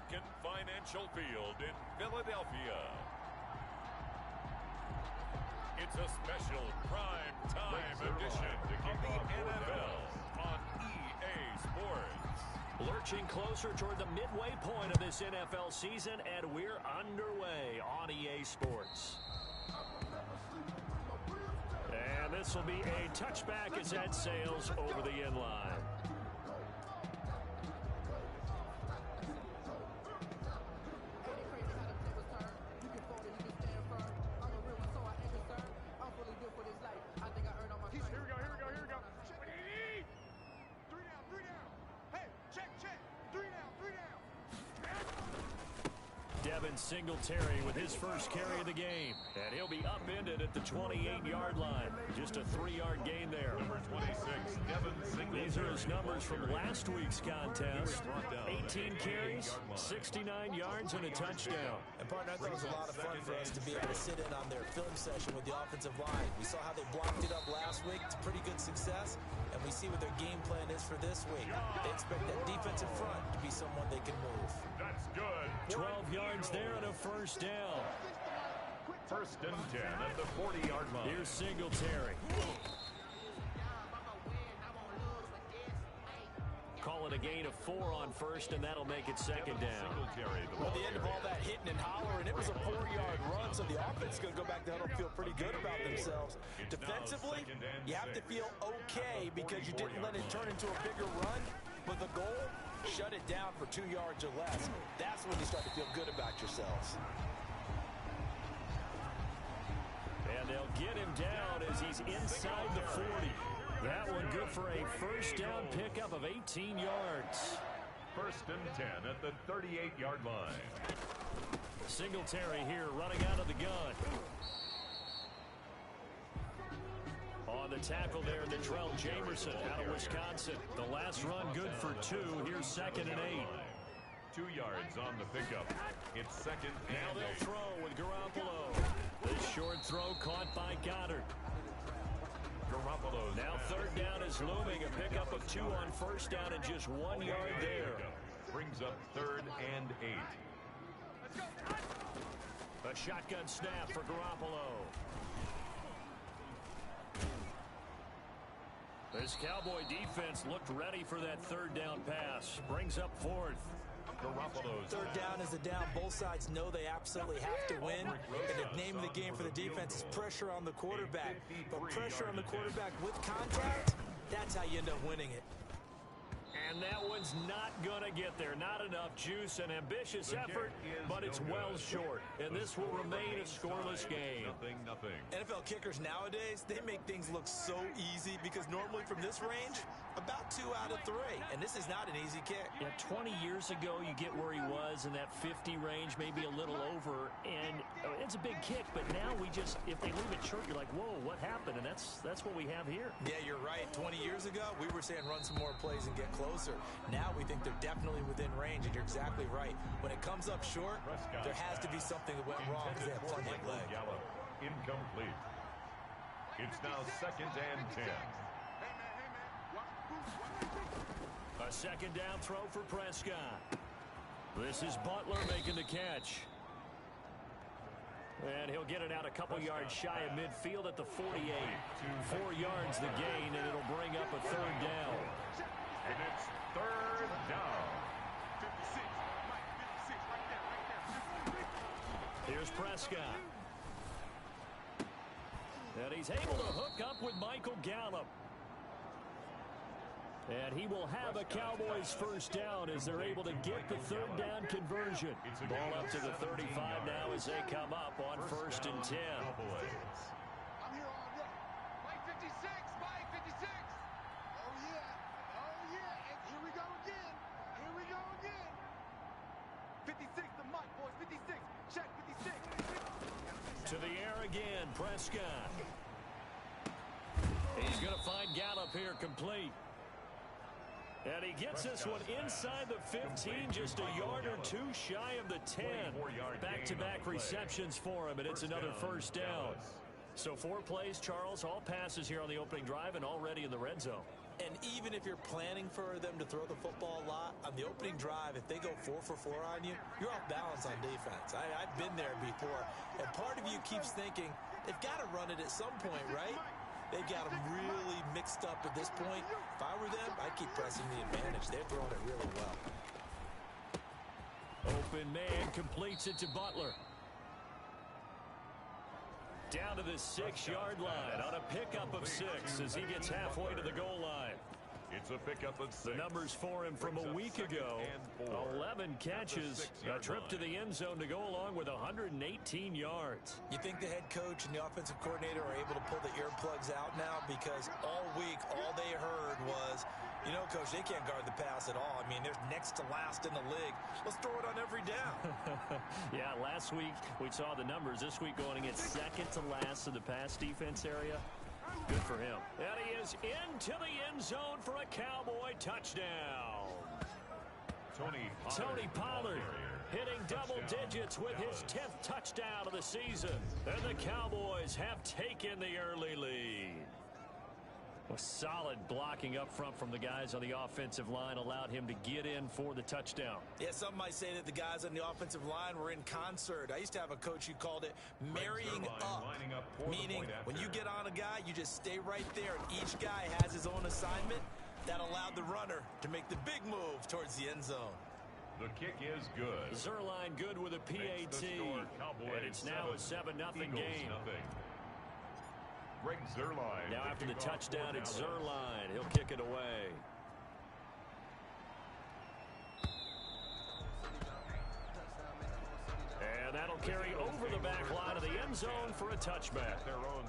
Lincoln Financial Field in Philadelphia. It's a special prime time edition of the NFL on EA Sports. Lurching closer toward the midway point of this NFL season, and we're underway on EA Sports. And this will be a touchback as that sails over the end line. Singletary with his first carry of the game. And he'll be upended at the 28-yard line. Just a 3-yard gain there. Number 26, Devin Singletary. These are his numbers from last week's contest. 18 carries, 69 yards, and a touchdown. And, partner, I thought it was a lot of fun for us to be able to sit in on their film session with the offensive line. We saw how they blocked it up last week. It's pretty good success. And we see what their game plan is for this week. They expect that defensive front to be someone they can move. That's good. 12 yards there and a first down. First and 10 at the 40-yard line. Here's Singletary. Call it a gain of 4 on first, and that'll make it second down. Well, at the end of all that hitting and hollering, it was a 4-yard run, so the offense is going to go back down and feel pretty good about themselves. Defensively, you have to feel okay because you didn't let it turn into a bigger run, but the goal, shut it down for 2 yards or less. That's when you start to feel good about yourselves. And they'll get him down as he's inside the 40. That one good for a first down pickup of 18 yards. First and 10 at the 38-yard line. Singletary here running out of the gun. On the tackle there, Natrell Jamerson out of Wisconsin. The last run good for 2. Here's second and 8. 2 yards on the pickup. It's second and Now they'll 8. throw with Garoppolo. This short throw caught by Goddard. Garoppolo. Now third down is looming. A pickup of 2 on first down and just 1 yard there. Brings up third and 8. A shotgun snap for Garoppolo. This Cowboy defense looked ready for that third down pass. Brings up fourth. Garoppolo's Third down is a down. Both sides know they absolutely have to win. And the name of the game for the defense is pressure on the quarterback. But pressure on the quarterback with contact, that's how you end up winning it. And that one's not going to get there. Not enough juice. An ambitious effort, but it's well short. And this will remain a scoreless game. Nothing. NFL kickers nowadays, they make things look so easy because normally from this range, about 2 out of 3. And this is not an easy kick. Yeah, 20 years ago, you get where he was in that 50 range, maybe a little over. And it's a big kick, but now we just, if they leave it short, you're like, whoa, what happened? And that's what we have here. Yeah, you're right. 20 years ago, we were saying run some more plays and get closer. Now we think they're definitely within range, and you're exactly right. When it comes up short, there has to be something that went wrong because they have plenty of leg. Incomplete. It's now second and 10. A second down throw for Prescott. This is Butler making the catch. And he'll get it out a couple yards shy of midfield at the 48. 4 yards the gain, and it'll bring up a third down. And it's third down. Here's Prescott. And he's able to hook up with Michael Gallup. And he will have a Cowboys first down as they're able to get the third down conversion. Ball up to the 35 now as they come up on first and 10. I'm here all day. Mike 56, Mike 56. Oh, yeah. And here we go again. 56, the Mike, boys, 56. Check 56. To the air again, Prescott. He's going to find Gallup here complete. And he gets this one inside the 15, just a yard or 2 shy of the 10. Back-to-back receptions for him, and it's another first down. So 4 plays, Charles, all passes here on the opening drive and already in the red zone. And even if you're planning for them to throw the football a lot, on the opening drive, if they go 4 for 4 on you, you're off balance on defense. I've been there before. And part of you keeps thinking, they've got to run it at some point, right? They've got them really mixed up at this point. If I were them, I'd keep pressing the advantage. They're throwing it really well. Open man completes it to Butler. Down to the 6-yard line on a pickup of 6 as he gets halfway to the goal line. It's a pickup of 6. The numbers for him from a week ago. 11 catches, a trip to the end zone to go along with 118 yards. You think the head coach and the offensive coordinator are able to pull the earplugs out now? Because all week, all they heard was, you know, Coach, they can't guard the pass at all. I mean, they're next to last in the league. Let's throw it on every down. Yeah, last week we saw the numbers. This week going against second to last in the pass defense area. Good for him. And he is into the end zone for a Cowboy touchdown. Tony Pollard hitting double digits with his 10th touchdown of the season. And the Cowboys have taken the early lead. A solid blocking up front from the guys on the offensive line allowed him to get in for the touchdown. Yeah, some might say that the guys on the offensive line were in concert. I used to have a coach who called it marrying up, meaning when you get on a guy, you just stay right there, and each guy has his own assignment. That allowed the runner to make the big move towards the end zone. The kick is good. Zerline good with a PAT, and it's now a 7-0 game. Greg Zerline. Now after the touchdown, it's Zerline. He'll kick it away. And that'll carry over the back line of the end zone for a touchback.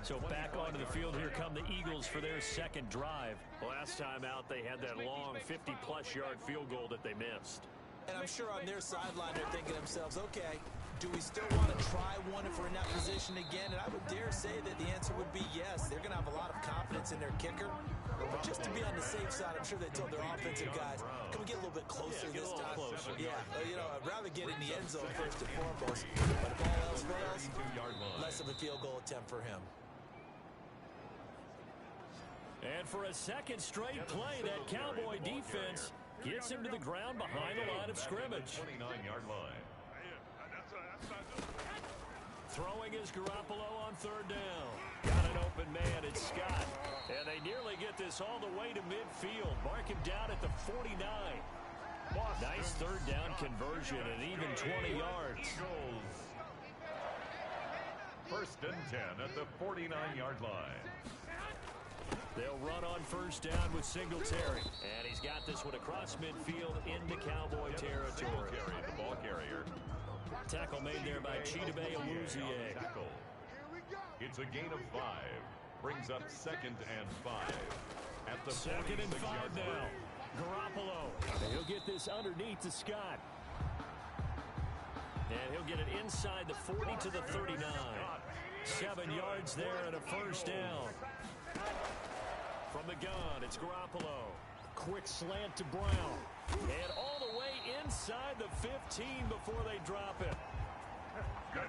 So back onto the field, here come the Eagles for their second drive. Last time out, they had that long 50-plus yard field goal that they missed. And I'm sure on their sideline, they're thinking to themselves, okay, do we still want to try one if we're in that position again? And I would dare say that the answer would be yes. They're going to have a lot of confidence in their kicker. But just to be on the safe side, I'm sure they told their offensive guys, can we get a little bit closer this time? Yeah, you know, I'd rather get in the end zone first and foremost. But if all else fails, less of a field goal attempt for him. And for a second straight play, that Cowboy defense gets him to the ground behind the line of scrimmage. 29-yard line. Throwing is Garoppolo on third down. Got an open man, it's Scott. And they nearly get this all the way to midfield. Mark him down at the 49. Nice third down conversion and even 20 yards. First and 10 at the 49-yard line. They'll run on first down with Singletary. And he's got this one across midfield into Cowboy territory. The ball carrier. Tackle made there by Chidobe Awuzie. It's a gain of 5. Brings up second and 5. At the second and 5 now. Garoppolo. And he'll get this underneath to Scott. And he'll get it inside the 40 to the 39. 7 yards there and a first down. From the gun, it's Garoppolo. Quick slant to Brown. And all the way inside the 15 before they drop it.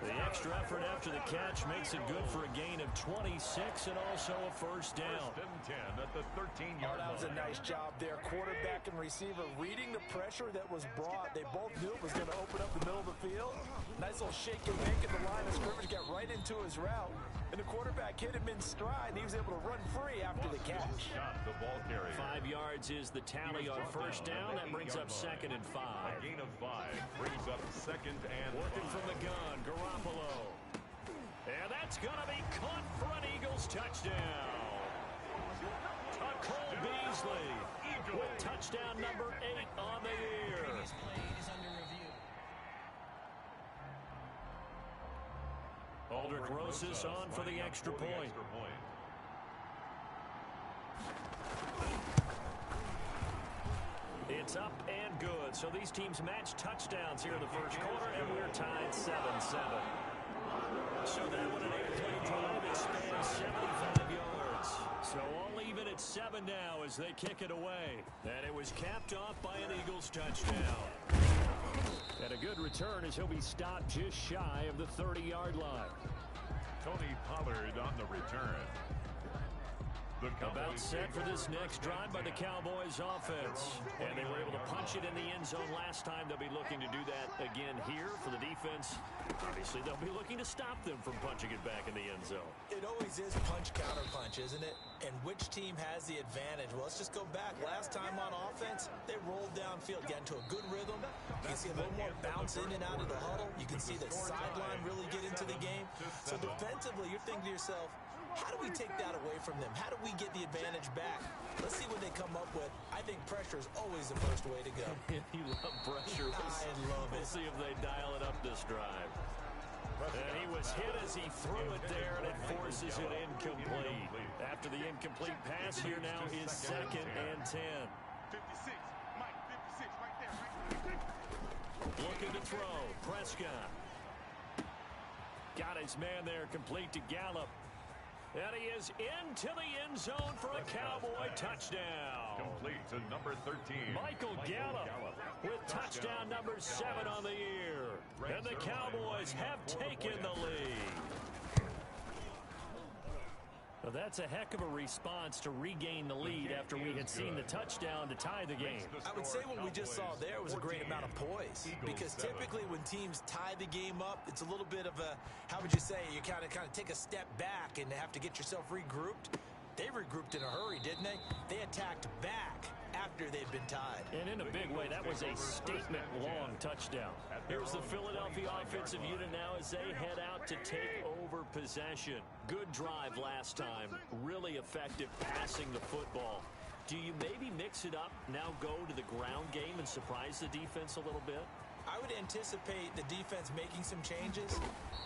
The extra effort after the catch makes it good for a gain of 26 and also a first down. First and 10 at the 13-yard line. That was a nice job there. Quarterback and receiver reading the pressure that was brought. They both knew it was going to open up the middle of the field. Nice little shake and make at the line of scrimmage. Got right into his route. And the quarterback hit him in stride. And he was able to run free after the catch. The ball carrier. 5 yards is the tally on first down. That brings up second and 5. A gain of 5 brings up second and working from the gun, Garoppolo. And that's going to be caught for an Eagles touchdown. Cole Beasley with touchdown number 8 on the year. Aldrich Rosas on for the extra point. It's up and good. So these teams match touchdowns here in the first quarter, and we're tied 7-7. So that one an 8-play drive. It spans 75 yards. So all even at 7 now as they kick it away. And it was capped off by an Eagles touchdown. And a good return as he'll be stopped just shy of the 30-yard line. Tony Pollard on the return. About set for this next drive by the Cowboys offense. And they were able to punch it in the end zone last time. They'll be looking to do that again here for the defense. Obviously, they'll be looking to stop them from punching it back in the end zone. It always is punch, counter punch, isn't it? And which team has the advantage? Well, let's just go back. Last time on offense, they rolled downfield, got into a good rhythm. You can see a little more bounce in and out of the huddle. You can see the sideline really get into the game. So defensively, you're thinking to yourself, how do we take that away from them? How do we get the advantage back? Let's see what they come up with. I think pressure is always the first way to go. You love pressure. I love it. We'll see if they dial it up this drive. And he was hit as he threw it there, and it forces it incomplete. After the incomplete pass, here now is 2nd and 10. 56. Mike, 56 right there. Looking to throw. Prescott. Got his man there, complete to Gallup. And he is into the end zone for a Cowboy touchdown. Complete to number 13. Michael Gallup with touchdown number 7 on the year. And the Cowboys have taken the lead. Well, that's a heck of a response to regain the lead after we had seen the touchdown to tie the game. I would say what we just saw there was a great amount of poise, because typically when teams tie the game up, it's a little bit of a, how would you say, you kind of take a step back and have to get yourself regrouped. They regrouped in a hurry, didn't they? They attacked back after they've been tied. And in a big way, that was a statement-long touchdown. Here's the Philadelphia offensive unit now as they head out to take over possession. Good drive last time. Really effective passing the football. Do you maybe mix it up, now go to the ground game and surprise the defense a little bit? I would anticipate the defense making some changes,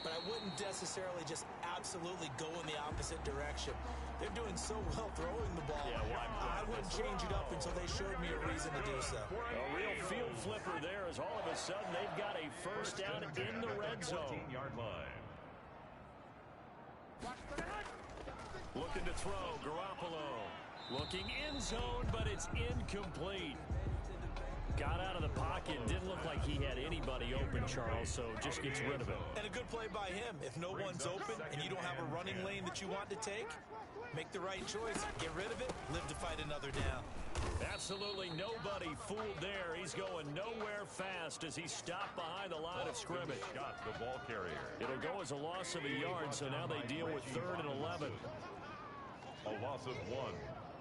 but I wouldn't necessarily just absolutely go in the opposite direction. They're doing so well throwing the ball. Yeah, well, I wouldn't change it up until they showed me a reason to do so. A real field flipper there as all of a sudden they've got a first down in the red zone. 14-yard line. Looking to throw, Garoppolo. Looking in zone, but it's incomplete. Got out of the pocket. Didn't look like he had anybody open, Charles, so just gets rid of it. And a good play by him. If no one's open and you don't have a running lane that you want to take, make the right choice. Get rid of it. Live to fight another down. Absolutely nobody fooled there. He's going nowhere fast as he stopped behind the line of scrimmage. Got the ball carrier. It'll go as a loss of a yard, so now they deal with 3rd and 11. A loss of 1.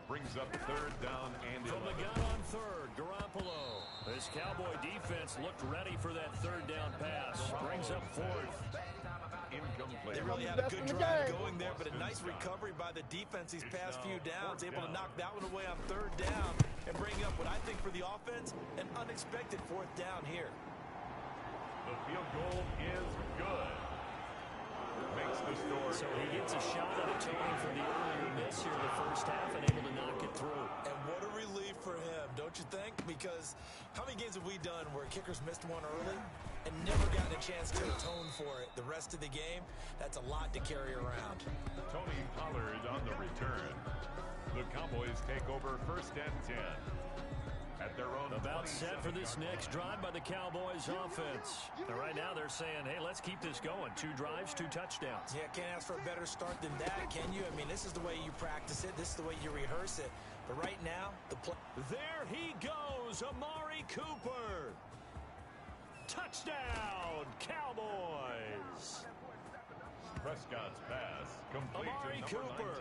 Brings up 3rd down and 11. From the gun on 3rd, Garoppolo. This Cowboy defense looked ready for that 3rd down pass. Brings up 4th. Incomplete. They really had a good drive going there, but a nice recovery by the defense these past few downs. Able to knock that one away on 3rd down and bring up what I think for the offense, an unexpected 4th down here. The field goal is good. Makes the score. So he gets a shot at a Tony from the earlier miss here in the first half and able to knock it through. And what a relief for him, don't you think? Because how many games have we done where kickers missed one early and never gotten a chance to atone for it the rest of the game? That's a lot to carry around. Tony Pollard on the return. The Cowboys take over 1st and 10. At their own About set for this next drive by the Cowboys offense. And right now they're saying, hey, let's keep this going. 2 drives, 2 touchdowns. Yeah, can't ask for a better start than that, can you? I mean, this is the way you practice it. This is the way you rehearse it. But right now, the play. There he goes, Amari Cooper. Touchdown, Cowboys. Prescott's pass complete Amari to number Cooper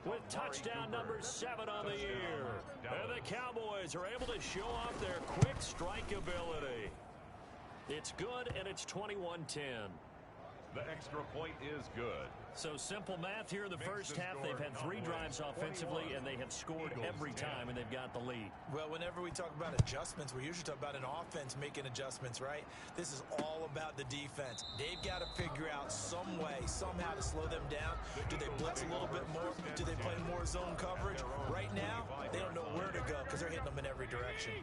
19. with touchdown number 7 on the year. And the Cowboys are able to show off their quick strike ability. It's good, and it's 21-10. The extra point is good. So simple math here in the first half. They've had 3 drives offensively, and they have scored every time, and they've got the lead. Well, whenever we talk about adjustments, we usually talk about an offense making adjustments, right? This is all about the defense. They've got to figure out some way, somehow to slow them down. Do they blitz a little bit more? Do they play more zone coverage? Right now, they don't know where to go because they're hitting them in every direction.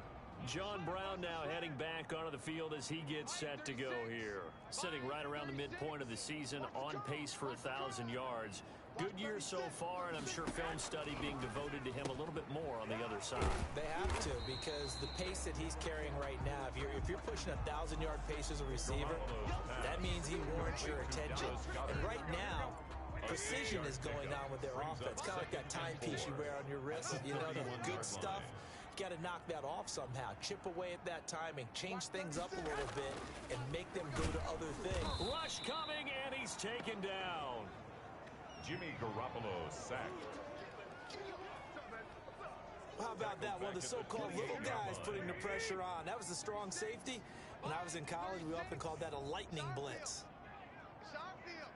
John Brown now heading back onto the field as he gets set to go here. Sitting right around the midpoint of the season, on pace for 1,000 yards. Good year so far, and I'm sure film study being devoted to him a little bit more on the other side. They have to, because the pace that he's carrying right now, if you're pushing 1,000-yard pace as a receiver, that means he warrants your attention. And right now, Precision is going on with their offense, kind of like that timepiece you wear on your wrist. You know, the good stuff. You got to knock that off somehow. Chip away at that timing, change things up a little bit, and make them go to other things. Rush coming, and he's taken down. Jimmy Garoppolo sacked. How about that? One of the so-called little guys putting the pressure on. That was the strong safety. When I was in college, we often called that a lightning blitz. It's our field.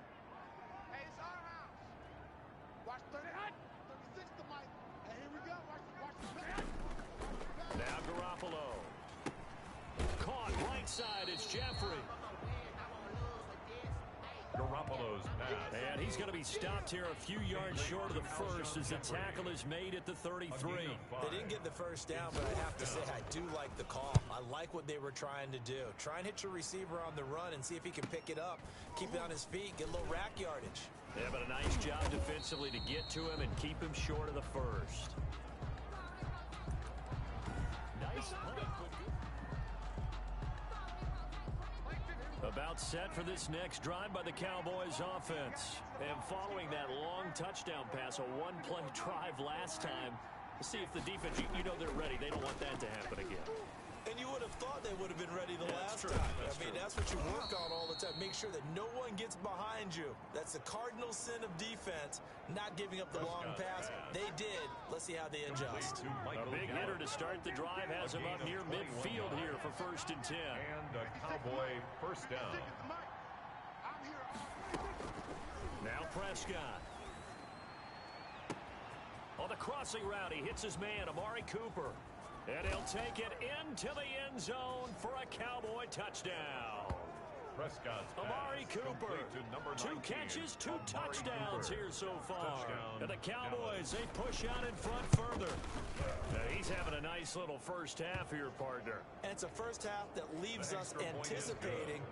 Hey, it's our house. Watch 36 to Mike. Hey, here we go. Watch the pass. Now Garoppolo. Caught right side. It's Jeffrey. Garoppolo's pass. And he's going to be stopped here a few yards short of the first as the tackle is made at the 33. They didn't get the first down, but I have to say I do like the call. I like what they were trying to do. Try and hit your receiver on the run and see if he can pick it up. Keep it on his feet, get a little rack yardage. Yeah, but a nice job defensively to get to him and keep him short of the first. Nice play. About set for this next drive by the Cowboys offense. And following that long touchdown pass, a one-play drive last time, to see if the defense, you know they're ready. They don't want that to happen again. And you would have thought they would have been ready the last time. That's what you work on all the time. Make sure that no one gets behind you. That's the cardinal sin of defense, not giving up the long pass. They did. Let's see how they adjust. A big hitter to start the drive has him up near midfield here for 1st and 10. And a Cowboy first down. Now Prescott. On the crossing route, he hits his man, Amari Cooper. And he'll take it into the end zone for a Cowboy touchdown. Prescott's Amari Cooper, to 2 catches, 2 touchdowns here so far. Touchdown, And the Cowboys, they push out in front further. Now he's having a nice little first half here, partner. And it's a first half that leaves us anticipating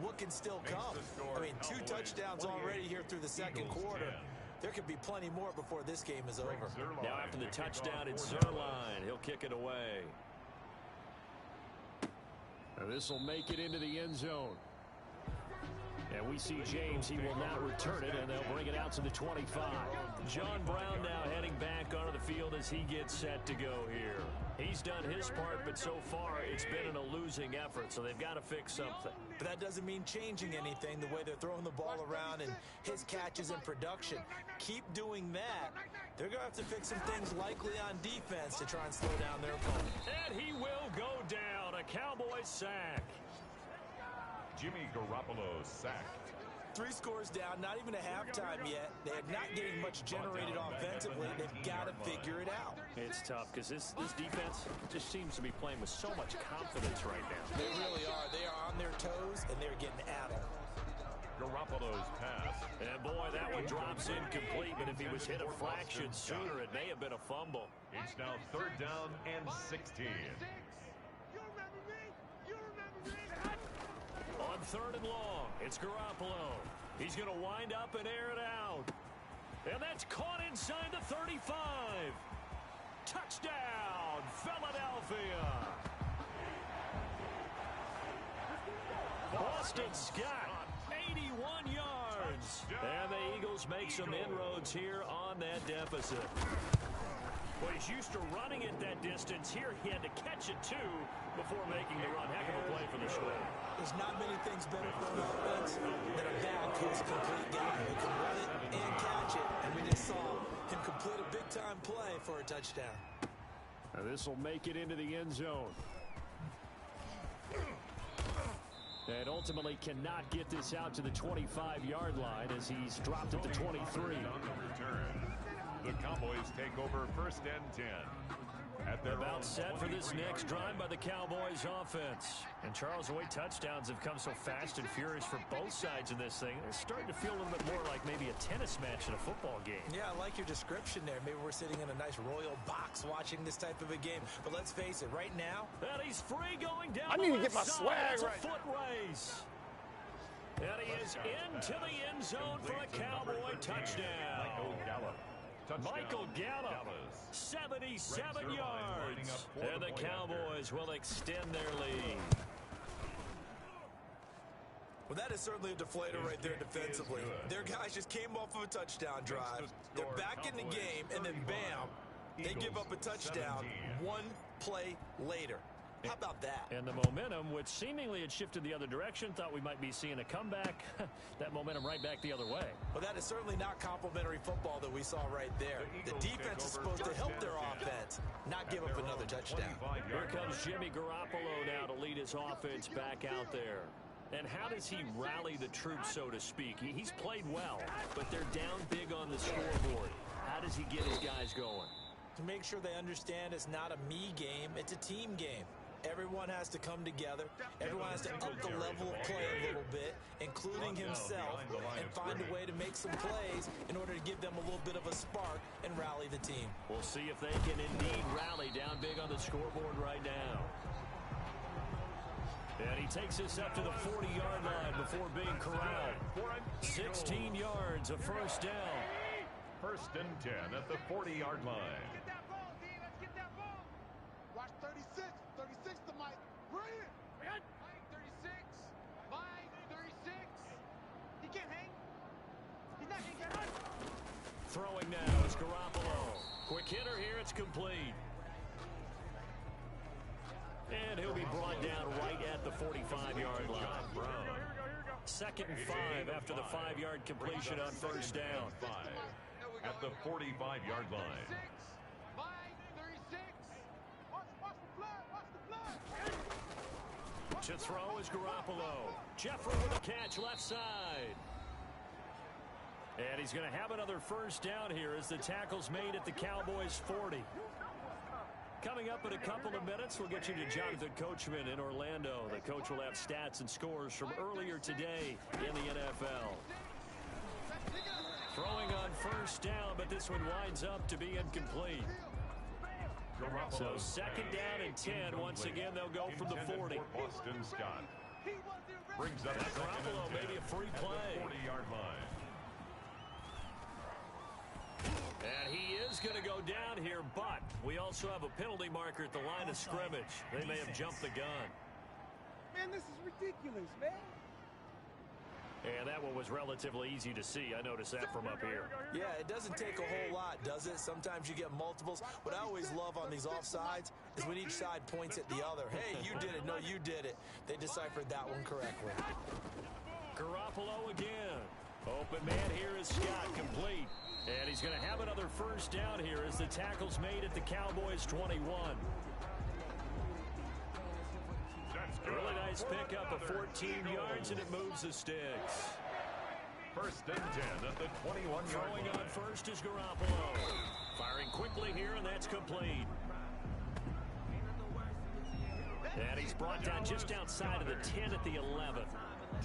what can still come. I mean, 2 touchdowns already here through the second quarter. There could be plenty more before this game is over. Now after the touchdown, it's Zerline. He'll kick it away. Now this will make it into the end zone. And we see James. He will now return it, and they'll bring it out to the 25. John Brown now heading back onto the field as he gets set to go here. He's done his part, but so far it's been in a losing effort, so they've got to fix something. But that doesn't mean changing anything, the way they're throwing the ball around and his catches in production. Keep doing that. They're going to have to fix some things likely on defense to try and slow down their opponent. And he will go down. A Cowboy sack. Jimmy Garoppolo sacked. 3 scores down, not even a halftime yet. They're not getting much generated offensively. They've got to figure it out. It's tough because this defense just seems to be playing with so much confidence right now. They really are. They are on their toes, and they're getting at them. Garoppolo's pass. And boy, that one drops incomplete, but if he was hit a fraction sooner, it may have been a fumble. It's now 3rd down and 16. On 3rd and long, it's Garoppolo. He's going to wind up and air it out. And that's caught inside the 35. Touchdown, Philadelphia. Boston Scott, 81 yards. And the Eagles make some inroads here on that deficit. Well, he's used to running it that distance. Here he had to catch it, too, before making the run. Heck of a play for the squad. There's not many things better for an offense than a back who's a complete guy who can run it and catch it. And we just saw him complete a big-time play for a touchdown. Now this will make it into the end zone. And ultimately cannot get this out to the 25-yard line as he's dropped at the 23. The Cowboys take over 1st and 10. About set for this next drive by the Cowboys offense. And Charles, the way touchdowns have come so fast and furious for both sides in this thing, it's starting to feel a little bit more like maybe a tennis match in a football game. Yeah, I like your description there. Maybe we're sitting in a nice royal box watching this type of a game. But let's face it, right now, and he's free going down. I need to get my swag right. It's a foot race. And he is into the end zone for a Cowboy touchdown. Michael Gallup, 77 yards. And the Cowboys will extend their lead. Well, that is certainly a deflator right there defensively. Their guys just came off of a touchdown drive. They're back in the game, and then bam, they give up a touchdown 1 play later. How about that? And the momentum, which seemingly had shifted the other direction, thought we might be seeing a comeback. That momentum right back the other way. Well, that is certainly not complimentary football that we saw right there. The defense is supposed to help their offense, not give up another touchdown. Here comes Jimmy Garoppolo now to lead his offense back out there. And how does he rally the troops, so to speak? He's played well, but they're down big on the scoreboard. How does he get his guys going? To make sure they understand it's not a me game, it's a team game. Everyone has to come together. Everyone has to up the level of play a little bit, including himself, and find a way to make some plays in order to give them a little bit of a spark and rally the team. We'll see if they can indeed rally down big on the scoreboard right now. And he takes us up to the 40-yard line before being corralled. 16 yards, a first down. 1st and 10 at the 40-yard line. Get that ball, D. Let's get that ball. Watch 36. 36 to Mike. Bring it. Mike 36. Mike 36. He can't hang. He's not going to get on. Throwing now is Garoppolo. Quick hitter here. It's complete. And he'll be brought down right at the 45-yard line. 2nd and 5 after the 5-yard completion on first down. At the 45-yard line. Mike 36. Watch the blood. Watch the blood. To throw is Garoppolo. Jeffrey with a catch left side. And he's going to have another first down here as the tackle's made at the Cowboys' 40. Coming up in a couple of minutes, we'll get you to Jonathan Coachman in Orlando. The coach will have stats and scores from earlier today in the NFL. Throwing on first down, but this one winds up to be incomplete. So 2nd down and 10. Once again, they'll go from the 40. Boston Scott brings up Garoppolo, maybe a free play. 40-yard line. And he is going to go down here, but we also have a penalty marker at the line of scrimmage. They may have jumped the gun. Man, this is ridiculous, man. And that one was relatively easy to see. I noticed that from up here. Yeah, it doesn't take a whole lot, does it? Sometimes you get multiples. What I always love on these offsides is when each side points at the other. Hey, you did it. No, you did it. They deciphered that one correctly. Garoppolo again. Open man here is Scott, complete. And he's going to have another first down here as the tackle's made at the Cowboys' 21. Really nice pickup of 14 yards, and it moves the sticks. 1st and 10 at the 21-yard line. Throwing on first is Garoppolo. Firing quickly here, and that's complete. And he's brought down just outside of the 10 at the 11.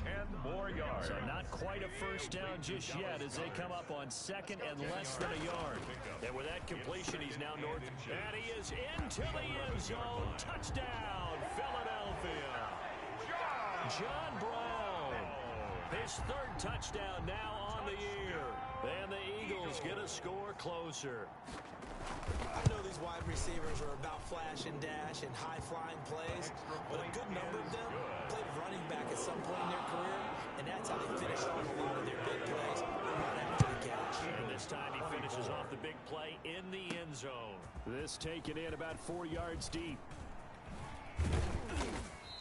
10 more yards. So not quite a first down just yet as they come up on 2nd and less than a yard. And with that completion, he's now north. And he is into the end zone. Touchdown, Philadelphia. John Brown. His 3rd touchdown now on the year. And the Eagles get a score closer. I know these wide receivers are about flash and dash and high-flying plays, but a good number of them played running back at some point in their career, and that's how they finish off a lot of their big plays, run after the catch. And this time he finishes off the big play in the end zone. This taken in about 4 yards deep.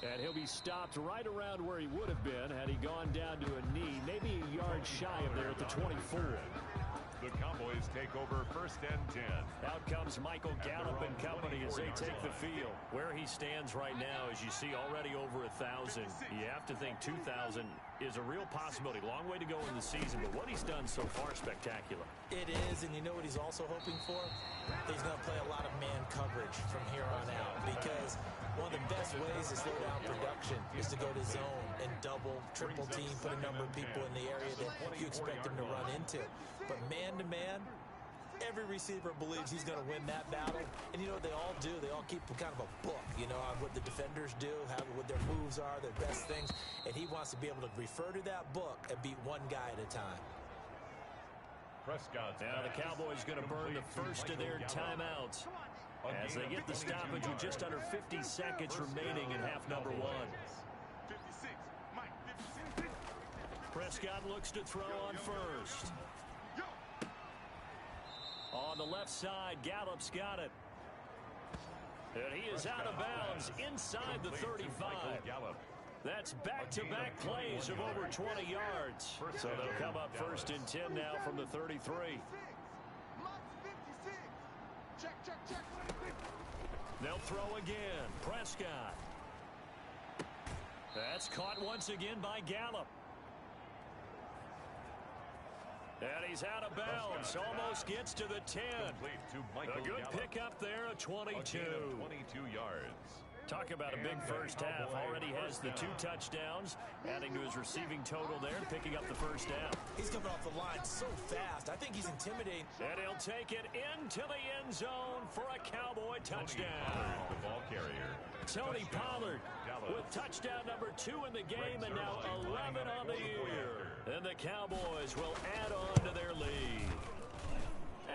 And he'll be stopped right around where he would have been had he gone down to a knee, maybe a yard shy of there at the 24. The Cowboys take over 1st and 10. Out comes Michael Gallup and company as they take the field. Where he stands right now, as you see, already over 1,000. You have to think 2,000 is a real possibility. Long way to go in the season, but what he's done so far, spectacular. It is, and you know what he's also hoping for? He's going to play a lot of man coverage from here on out, because one of the best ways to slow down production is to go to zone and double, triple team, put a number of people in the area that you expect him to run into. But man-to-man, every receiver believes he's going to win that battle. And you know what they all do? They all keep kind of a book, you know, on what the defenders do, what their moves are, their best things. And he wants to be able to refer to that book and beat one guy at a time. Now the Cowboys going to burn the first of their timeouts as they get the stoppage with just under 50 seconds remaining in half number 1. 56. Mike, 56. Prescott looks to throw on first. On the left side, Gallup's got it. And he is out of bounds inside the 35. That's back-to-back plays of over 20 yards. So they'll come up first and 10 now from the 33. They'll throw again. Prescott. That's caught once again by Gallup. And he's out of bounds. Almost gets to the 10. A good pickup there, a 22. 22 yards. Talk about a big first half. Already has the 2 touchdowns, adding to his receiving total there, picking up the first down. He's coming off the line so fast. I think he's intimidating. And he'll take it into the end zone for a Cowboy touchdown. The ball carrier. Tony Pollard with touchdown number 2 in the game, and now 11 on the year. And the Cowboys will add on to their lead.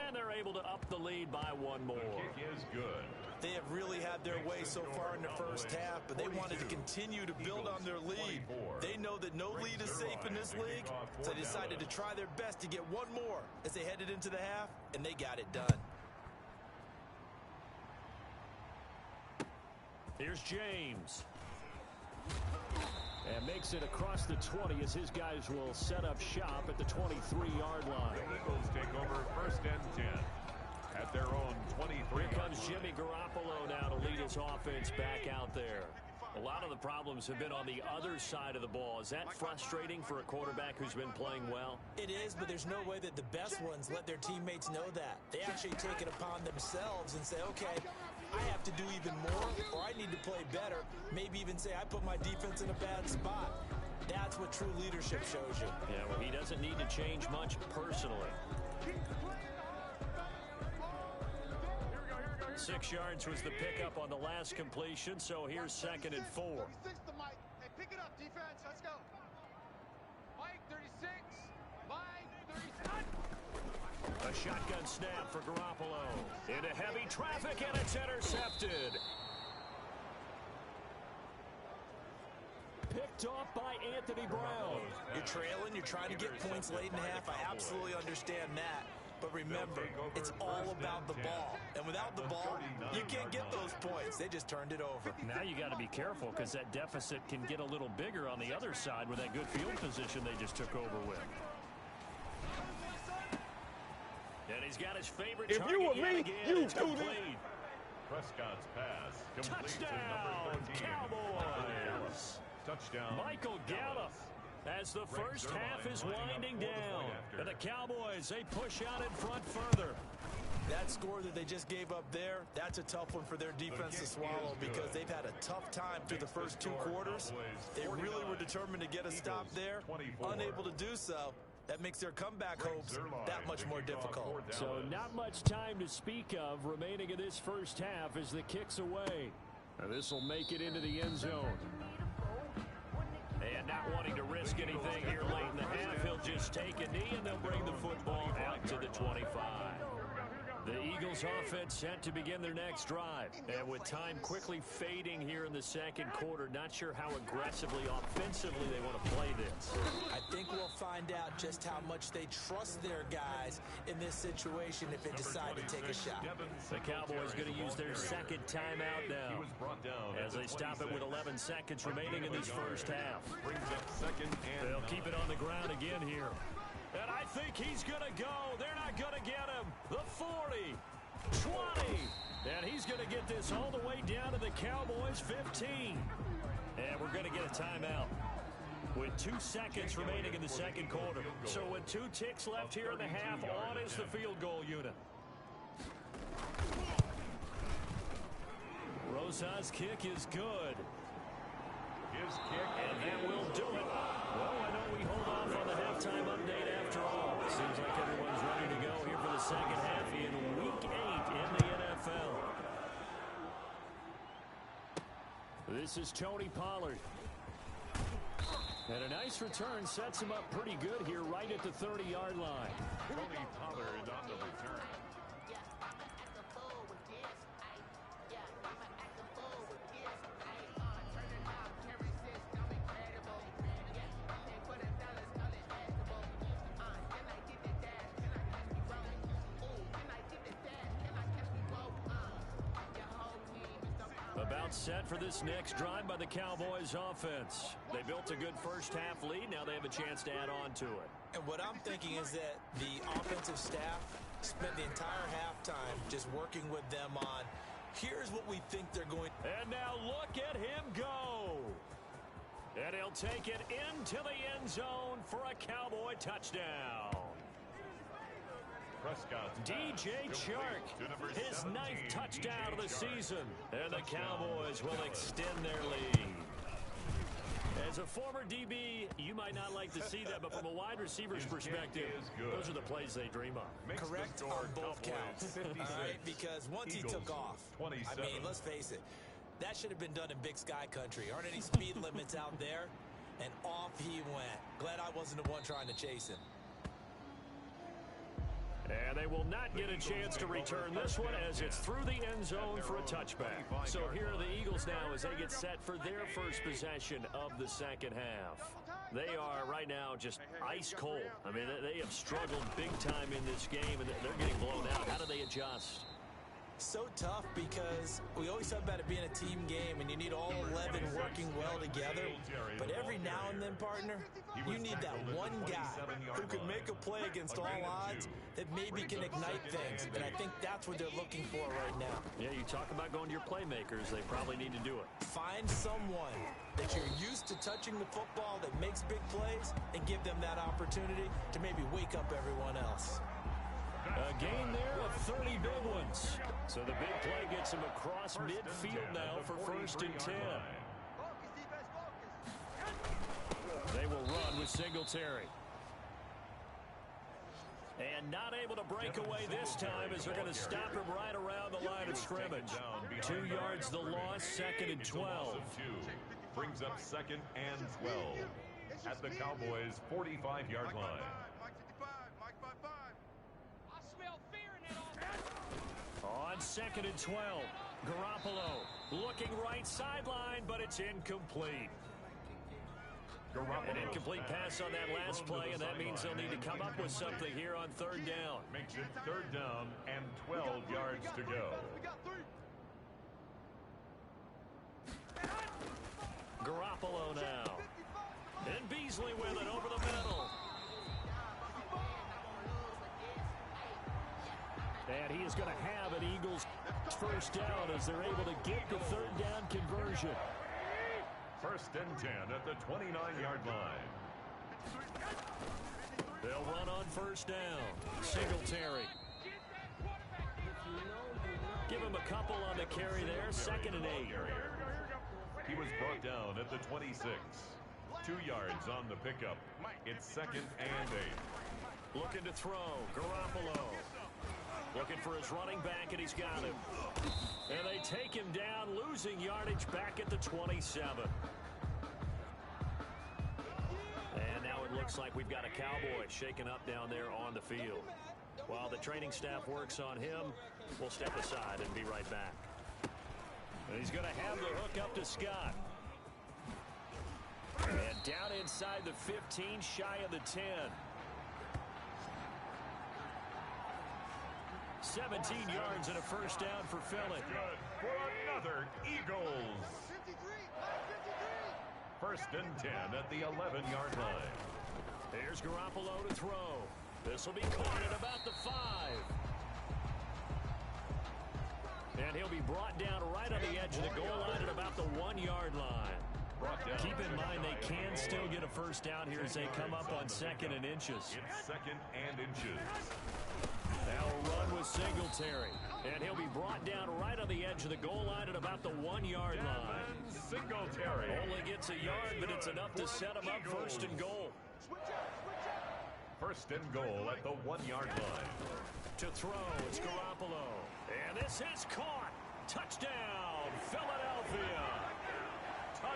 And they're able to up the lead by 1 more. The kick is good. They have really had their way so far in the first half, but they wanted to continue to build on their lead. They know that no lead is safe in this league, so they decided to try their best to get 1 more as they headed into the half, and they got it done. Here's James. And makes it across the 20 as his guys will set up shop at the 23-yard line. The Eagles take over first and 10 at their own 23. Here comes Jimmy Garoppolo now to lead his offense back out there. A lot of the problems have been on the other side of the ball. Is that frustrating for a quarterback who's been playing well? It is, but there's no way that the best ones let their teammates know that. They actually take it upon themselves and say, okay, I have to do even more, or I need to play better. Maybe even say, I put my defense in a bad spot. That's what true leadership shows you. Yeah, well, he doesn't need to change much personally. 6 yards was the pickup on the last completion, so here's 2nd and 4. 36 to Mike. Hey, pick it up, defense. Let's go. Mike, 36. Mike, 36. A shotgun snap for Garoppolo. Into heavy traffic, and it's intercepted. Picked off by Anthony Brown. You're trailing, you're trying to get points late in the half. I absolutely understand that. But remember, it's all about the ball. And without the ball, you can't get those points. They just turned it over. Now you got to be careful because that deficit can get a little bigger on the other side with that good field position they just took over with. And he's got his favorite if target you were yet me, again. you It's do complete. Prescott's pass completes to Touchdown, number 13. Cowboys. Touchdown, Michael Gallup. As the first half is winding down. And the Cowboys, they push out in front further. That score that they just gave up there, that's a tough one for their defense to swallow because they've had a tough time through the first 2 quarters. They really were determined to get a stop there, unable to do so. That makes their comeback hopes that much more difficult. So not much time to speak of remaining in this first half as the kick's away. This will make it into the end zone. And not wanting to risk anything here late in the half, he'll just take a knee and they'll bring the football out to the 25. The Eagles offense set to begin their next drive. And with time quickly fading here in the second quarter, not sure how aggressively, offensively they want to play this. I think we'll find out just how much they trust their guys in this situation if they decide to take a shot. The Cowboys going to use their second timeout now as they stop it with 11 seconds remaining in this first half. They'll keep it on the ground again here. And I think he's going to go. They're not going to get him. The 40, 20. And he's going to get this all the way down to the Cowboys' 15. And we're going to get a timeout with 2 seconds remaining in the second quarter. So with 2 ticks left here in the half, on is the field goal unit. Rosa's kick is good. His kick, And that will do it. Well, I know we hold off on the halftime update after all. Seems like everyone's ready to go here for the second half in Week 8 in the NFL. This is Tony Pollard. And a nice return sets him up pretty good here right at the 30-yard line. Tony Pollard on the return. About set for this next drive by the Cowboys offense. They built a good first-half lead. Now they have a chance to add on to it. And what I'm thinking is that the offensive staff spent the entire halftime just working with them on, here's what we think they're going. And now look at him go. And he'll take it into the end zone for a Cowboy touchdown. DJ Chark, his 9th touchdown of the season. And the Cowboys will extend their lead. As a former DB, you might not like to see that, but from a wide receiver's perspective, those are the plays they dream of. Correct on both counts. All right, because once he took off, I mean, let's face it, that should have been done in Big Sky country. Aren't any speed limits out there? And off he went. Glad I wasn't the one trying to chase him. And they will not get a chance to return this one as it's through the end zone for a touchback. So here are the Eagles now as they get set for their first possession of the second half. They are right now just ice cold. I mean, they have struggled big time in this game, and they're getting blown out. How do they adjust? So tough because we always talk about it being a team game and you need all 11 working well together. But every now and then, partner, you need that one guy who can make a play against all odds that maybe can ignite things. And I think that's what they're looking for right now. Yeah, you talk about going to your playmakers. They probably need to do it. Find someone that you're used to touching the football that makes big plays and give them that opportunity to maybe wake up everyone else. A gain there of 30 big ones. So the big play gets him across midfield now for 1st and 10. They will run with Singletary. And not able to break away this time as they're going to stop him right around the line of scrimmage. 2 yards the loss, 2nd and 12. Brings up 2nd and 12 at the Cowboys' 45-yard line. On 2nd and 12, Garoppolo looking right sideline, but it's incomplete. An incomplete pass on that last play, and that means they'll need to come up with something here on 3rd down. Makes it 3rd down and 12 yards to go. Garoppolo now. And Beasley with it over the middle. And he is going to have an Eagles first down as they're able to get the 3rd down conversion. 1st and 10 at the 29-yard line. They'll run on 1st down. Singletary. Give him a couple on the carry there. 2nd and 8. He was brought down at the 26. 2 yards on the pickup. It's 2nd and 8. Looking to throw. Garoppolo. Looking for his running back, and he's got him. And they take him down, losing yardage back at the 27. And now it looks like we've got a Cowboy shaken up down there on the field. While the training staff works on him, we'll step aside and be right back. And he's going to have the hook up to Scott. And down inside the 15, shy of the 10. 17 yards and a first down for Philly. Good for another Eagles. 1st and 10 at the 11-yard line. Here's Garoppolo to throw. This will be caught at about the 5. And he'll be brought down right on the edge of the goal line at about the 1-yard line. Keep in mind they can still get a first down here as they come up on 2nd and inches. It's 2nd and inches. Now a run with Singletary. And he'll be brought down right on the edge of the goal line at about the 1-yard line. Singletary only gets a yard, but it's enough to set him up 1st and goal. 1st and goal at the 1-yard line. To throw, it's Garoppolo. And this is caught. Touchdown, Philadelphia.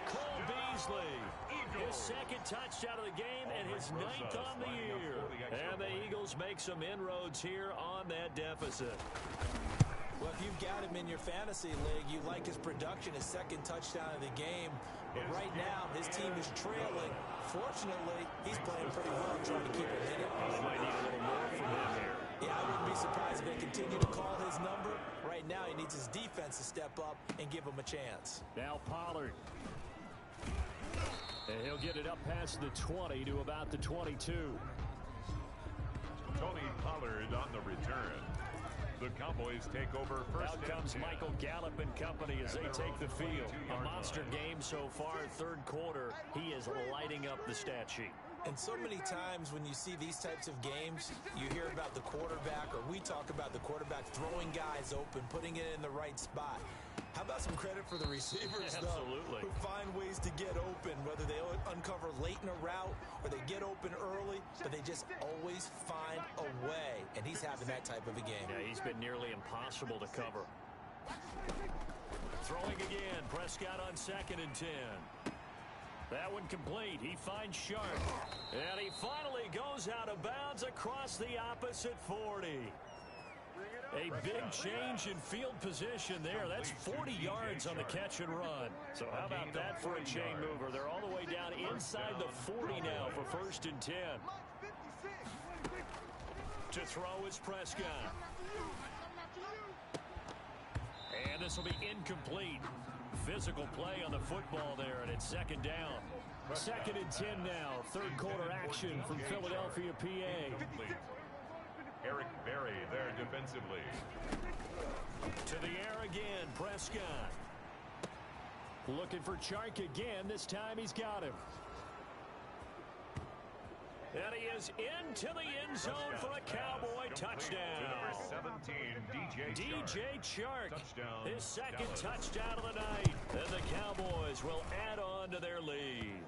Cole Beasley, his 2nd touchdown of the game and his 9th on the year. And the Eagles make some inroads here on that deficit. Well, if you've got him in your fantasy league, you like his production, his 2nd touchdown of the game. But right now, his team is trailing. Fortunately, he's playing pretty well trying to keep it in it. They might need a little more from him here. Yeah, I wouldn't be surprised if they continue to call his number. Right now, he needs his defense to step up and give him a chance. Now Pollard. And he'll get it up past the 20 to about the 22. Tony Pollard on the return. The Cowboys take over first. Out comes Michael Gallup and company as they take the field. A monster game so far, third quarter. He is lighting up the stat sheet. And so many times when you see these types of games, you hear about the quarterback, or we talk about the quarterback throwing guys open, putting it in the right spot. How about some credit for the receivers, Absolutely. Though, who find ways to get open, whether they uncover late in a route or they get open early, but they just always find a way. And he's having that type of a game. Yeah, he's been nearly impossible to cover. Throwing again. Prescott on 2nd and 10. That one complete. He finds Sharp. And he finally goes out of bounds across the opposite 40. A big change in field position there. That's 40 yards on the catch and run. So how about that for a chain mover? They're all the way down inside the 40 now for 1st and 10. To throw is Prescott. And this will be incomplete. Physical play on the football there, and it's 2nd down. 2nd and 10 now. Third quarter action from Philadelphia, PA. Eric Berry there defensively. To the air again, Prescott. Looking for Chark again. This time he's got him. And he is into the end zone for a Cowboy touchdown. Number 17, DJ Chark. Touchdown, His 2nd Dallas. touchdown of the night. And the Cowboys will add on to their lead.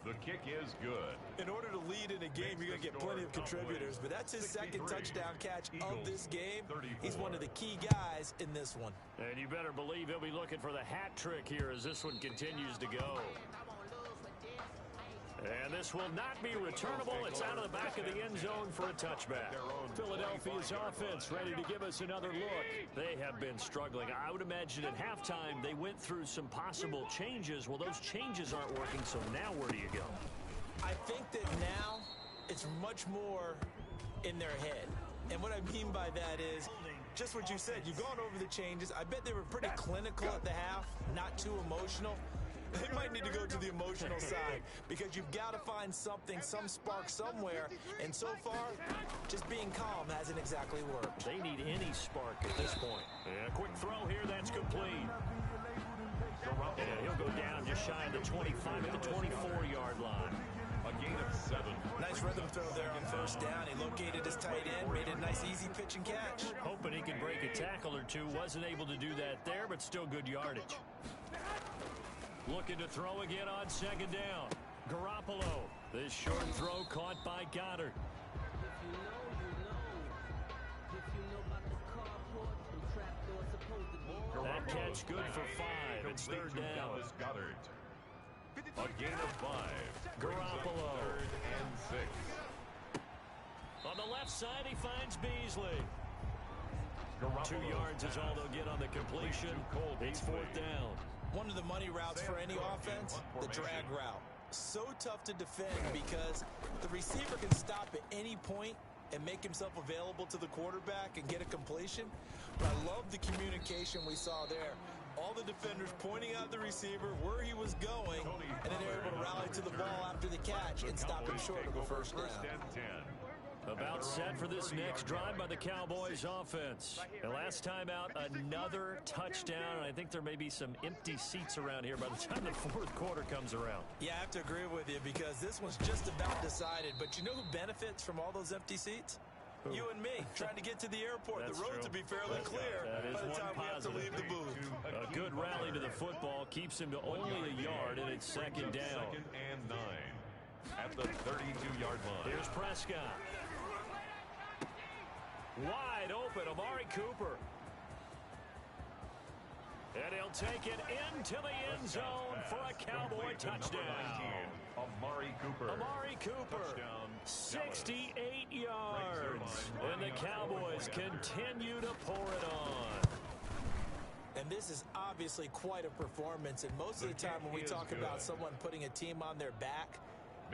The kick is good. In order to lead in a game, you're going to get plenty of contributors, but that's his 2nd touchdown catch of this game. He's one of the key guys in this one. And you better believe he'll be looking for the hat trick here as this one continues to go. And this will not be returnable. It's out of the back of the end zone for a touchback. Philadelphia's offense ready to give us another look. They have been struggling. I would imagine at halftime they went through some possible changes. Well, those changes aren't working, so now where do you go? I think that now it's much more in their head. And what I mean by that is just what you said. You've gone over the changes. I bet they were pretty clinical at the half, not too emotional. They might need to go to the emotional side because you've got to find something, some spark somewhere. And so far, just being calm hasn't exactly worked. They need any spark at this point. And a quick throw here, that's complete. And he'll go down just shy of the 25 at the 24-yard line. A gain of 7. Nice rhythm throw there on 1st down. He located his tight end, made it a nice easy pitch and catch. Hoping he could break a tackle or two. Wasn't able to do that there, but still good yardage. Looking to throw again on 2nd down. Garoppolo. This short throw caught by Goddard. That catch good for 5. It's 3rd down. Goddard. A gain of 5. Garoppolo. 3rd and 6. On the left side, he finds Beasley. 2 yards is all they'll get on the completion. It's 4th down. One of the money routes for any offense, the drag route. So tough to defend because the receiver can stop at any point and make himself available to the quarterback and get a completion. But I love the communication we saw there. All the defenders pointing out the receiver, where he was going, and then they were able to rally to the ball after the catch and stop him short of a 1st down. About set for this next drive by the Cowboys offense. And last time out, another touchdown. And I think there may be some empty seats around here by the time the 4th quarter comes around. Yeah, I have to agree with you because this one's just about decided. But you know who benefits from all those empty seats? Who? You and me, trying to get to the airport. That's the roads will be fairly clear by the time we have to leave the booth. A good rally to the football keeps him to only a yard, and it's 2nd down. 2nd and 9 at the 32-yard line. Here's Prescott. Wide open, Amari Cooper. And he'll take it into the end zone for a Cowboy touchdown. Amari Cooper. Amari Cooper, Touchdown, 68 yards. And the Cowboys continue to pour it on. And this is obviously quite a performance. And most of the time when we talk about someone putting a team on their back,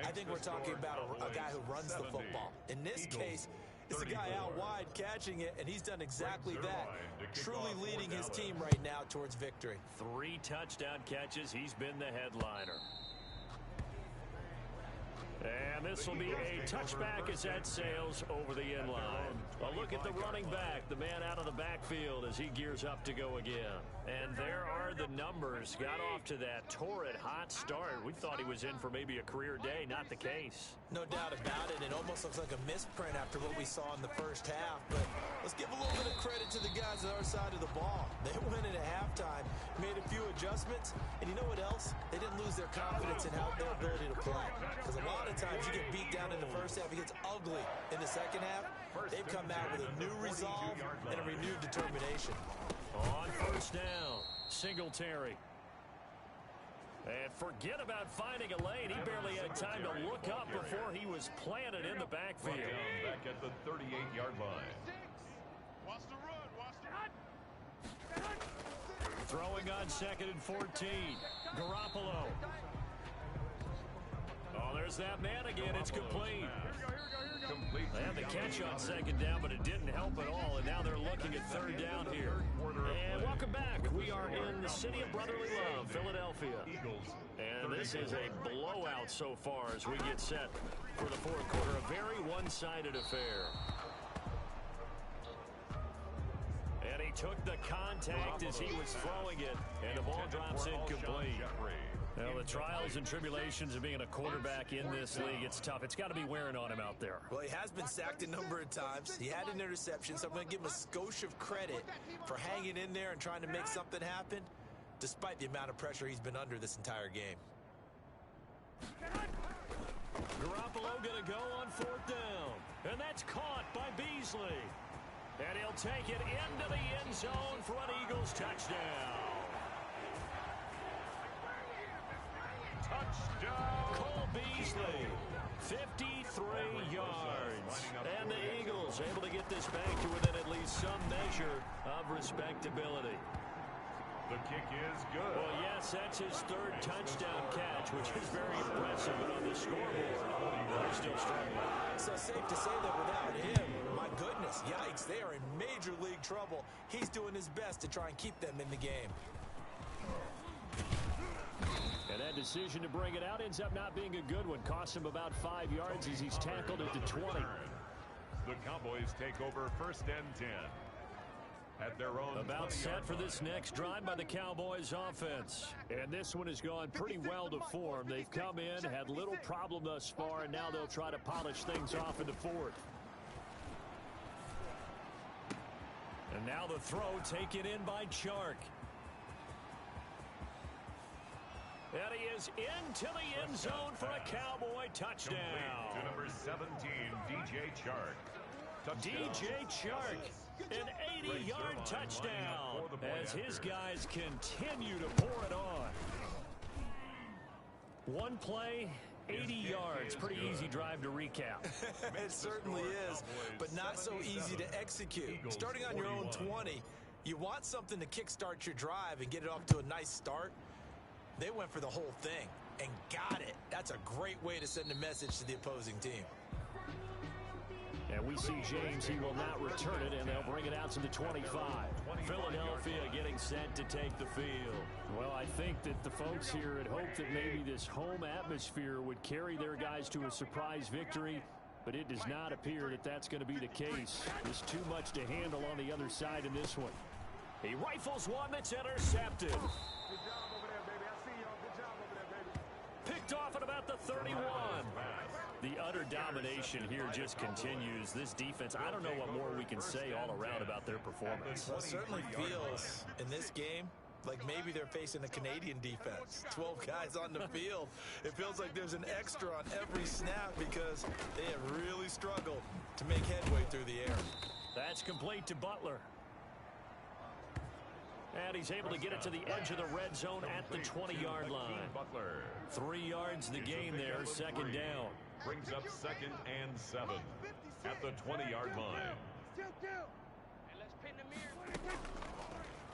I think we're talking about a guy who runs the football. In this case, it's a guy out wide catching it, and he's done exactly that, truly leading his team right now towards victory. 3 touchdown catches. He's been the headliner. And this will be a touchback as that sails over the end line. A look at the running back, the man out of the backfield as he gears up to go again. And there are the numbers. Got off to that torrid hot start. We thought he was in for maybe a career day. Not the case. No doubt about it. It almost looks like a misprint after what we saw in the first half. But let's give a little bit of credit to the guys on our side of the ball. They went in at halftime, made a few adjustments, and you know what else? They didn't lose their confidence in how their ability to play. Because a lot of times you get beat down in the first half, it gets ugly in the second half. They've come out with a new resolve and a renewed determination. On first down, Singletary. And forget about finding a lane. He barely had time to look up before he was planted in the backfield. Back at the 38-yard line. Watch the run. Watch the run. Throwing on 2nd and 14. Garoppolo. Oh, there's that man again. It's complete. They had the catch on 2nd down, but it didn't help at all, and now they're looking at 3rd down here. And welcome back. We are in the city of brotherly love, Philadelphia. And this is a blowout so far as we get set for the 4th quarter. A very one-sided affair. And he took the contact as he was throwing it, and the ball drops incomplete. Well, the trials and tribulations of being a quarterback in this league, it's tough. It's got to be wearing on him out there. Well, he has been sacked a number of times. He had an interception, so I'm going to give him a skosh of credit for hanging in there and trying to make something happen, despite the amount of pressure he's been under this entire game. Garoppolo going to go on 4th down. And that's caught by Beasley. And he'll take it into the end zone for an Eagles touchdown. Touchdown! Cole Beasley, 53 yards. And the Eagles able to get this back to within at least some measure of respectability. The kick is good. Well, yes, that's his 3rd touchdown catch, which is very impressive. But on the scoreboard, they're still struggling. So safe to say that without him, my goodness, yikes, they are in major league trouble. He's doing his best to try and keep them in the game. And that decision to bring it out ends up not being a good one. Costs him about 5 yards as he's tackled at the 20. The Cowboys take over 1st and 10. At their own about set for this next drive by the Cowboys offense. And this one has gone pretty well to form. They've come in, had little problem thus far, and now they'll try to polish things off in the 4th. And now the throw taken in by Chark. And he is into the end zone for a Cowboy touchdown. To number 17, DJ Chark. DJ Chark, an 80-yard touchdown as his guys continue to pour it on. One play, 80 yards. Pretty easy drive to recap. It certainly is, but not so easy to execute. Starting on your own 20, you want something to kickstart your drive and get it off to a nice start. They went for the whole thing and got it. That's a great way to send a message to the opposing team. And we see James, he will not return it, and they'll bring it out to the 25. Philadelphia getting set to take the field. Well, I think that the folks here had hoped that maybe this home atmosphere would carry their guys to a surprise victory, but it does not appear that that's going to be the case. There's too much to handle on the other side in this one. He rifles one that's intercepted. Picked off at about the 31. The utter domination here just continues. This defense, I don't know what more we can say all around about their performance. Well, it certainly feels in this game like maybe they're facing a Canadian defense. 12 guys on the field. It feels like there's an extra on every snap because they have really struggled to make headway through the air. That's complete to Butler. And he's able to get it to the edge of the red zone at the 20-yard line. 3 yards the gain there, 2nd down. Brings up 2nd and 7 at the 20-yard line.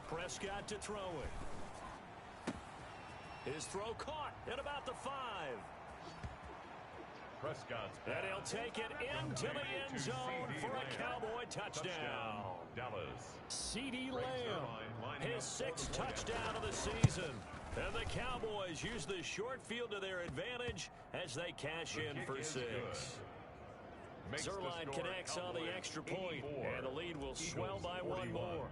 Prescott to throw it. His throw caught at about the 5. Prescott's And he'll take it into the end zone for a Cowboy touchdown. Dallas. CeeDee Lamb, his 6th touchdown of the season. And the Cowboys use the short field to their advantage as they cash in for 6. Zerline connects on the extra point, and the lead will swell by 1 more.